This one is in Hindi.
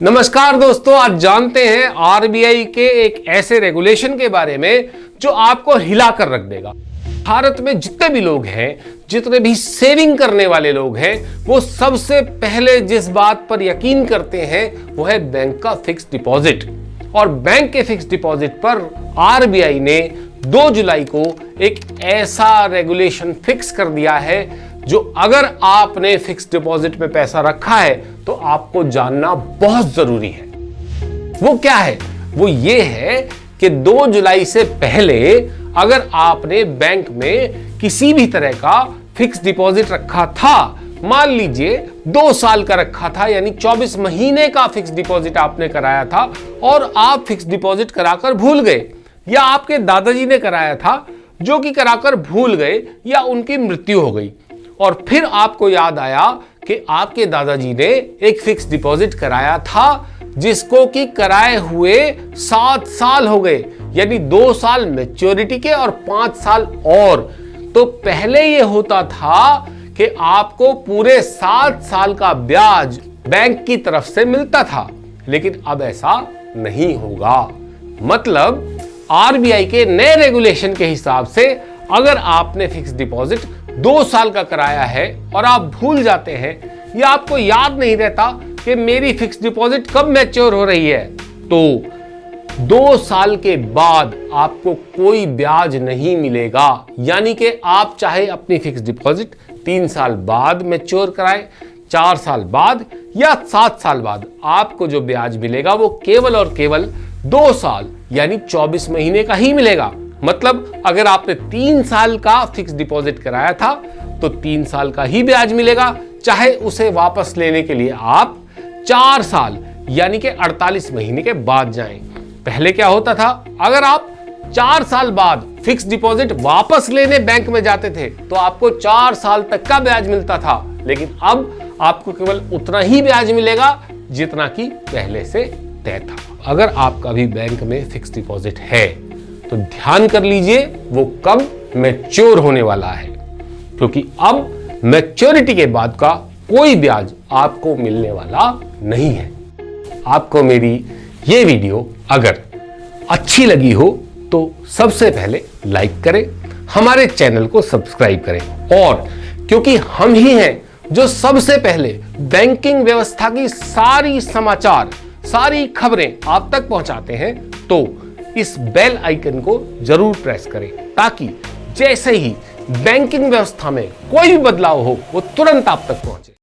नमस्कार दोस्तों, आज जानते हैं आरबीआई के एक ऐसे रेगुलेशन के बारे में जो आपको हिला कर रख देगा। भारत में जितने भी लोग हैं, जितने भी सेविंग करने वाले लोग हैं, वो सबसे पहले जिस बात पर यकीन करते हैं वो है बैंक का फिक्स डिपॉजिट। और बैंक के फिक्स डिपॉजिट पर आरबीआई ने 2 जुलाई को एक ऐसा रेगुलेशन फिक्स कर दिया है जो अगर आपने फिक्स डिपॉजिट में पैसा रखा है तो आपको जानना बहुत जरूरी है। वो क्या है? वो ये है कि 2 जुलाई से पहले अगर आपने बैंक में किसी भी तरह का फिक्स डिपॉजिट रखा था, मान लीजिए 2 साल का रखा था, यानी 24 महीने का फिक्स डिपॉजिट आपने कराया था और आप फिक्स डिपॉजिट कराकर भूल गए, या आपके दादाजी ने कराया था जो कि कराकर भूल गए, या उनकी मृत्यु हो गई और फिर आपको याद आया कि आपके दादाजी ने एक फिक्स डिपॉजिट कराया था जिसको कि कराए हुए 7 साल हो गए, यानी 2 साल मैच्योरिटी के और 5 साल और। तो पहले ये होता था कि आपको पूरे 7 साल का ब्याज बैंक की तरफ से मिलता था, लेकिन अब ऐसा नहीं होगा। मतलब आरबीआई के नए रेगुलेशन के हिसाब से अगर आपने फिक्स डिपॉजिट 2 साल का कराया है और आप भूल जाते हैं या आपको याद नहीं रहता कि मेरी फिक्स डिपॉजिट कब मैच्योर हो रही है, तो 2 साल के बाद आपको कोई ब्याज नहीं मिलेगा। यानी कि आप चाहे अपनी फिक्स डिपॉजिट 3 साल बाद मैच्योर कराएं, 4 साल बाद या 7 साल बाद, आपको जो ब्याज मिलेगा वो केवल और केवल 2 साल यानी 24 महीने का ही मिलेगा। मतलब अगर आपने 3 साल का फिक्स डिपॉजिट कराया था तो 3 साल का ही ब्याज मिलेगा, चाहे उसे वापस लेने के लिए आप 4 साल यानी कि 48 महीने के बाद जाएं। पहले क्या होता था, अगर आप 4 साल बाद फिक्स डिपॉजिट वापस लेने बैंक में जाते थे तो आपको 4 साल तक का ब्याज मिलता था, लेकिन अब आपको केवल उतना ही ब्याज मिलेगा जितना कि पहले से तय था। अगर आपका भी बैंक में फिक्स डिपॉजिट है तो ध्यान कर लीजिए वो कब मैच्योर होने वाला है, क्योंकि अब मैच्योरिटी के बाद का कोई ब्याज आपको मिलने वाला नहीं है। आपको मेरी ये वीडियो अगर अच्छी लगी हो तो सबसे पहले लाइक करें, हमारे चैनल को सब्सक्राइब करें, और क्योंकि हम ही हैं जो सबसे पहले बैंकिंग व्यवस्था की सारी समाचार, सारी खबरें आप तक पहुंचाते हैं, तो इस बेल आइकन को जरूर प्रेस करें ताकि जैसे ही बैंकिंग व्यवस्था में कोई भी बदलाव हो वो तुरंत आप तक पहुंचे।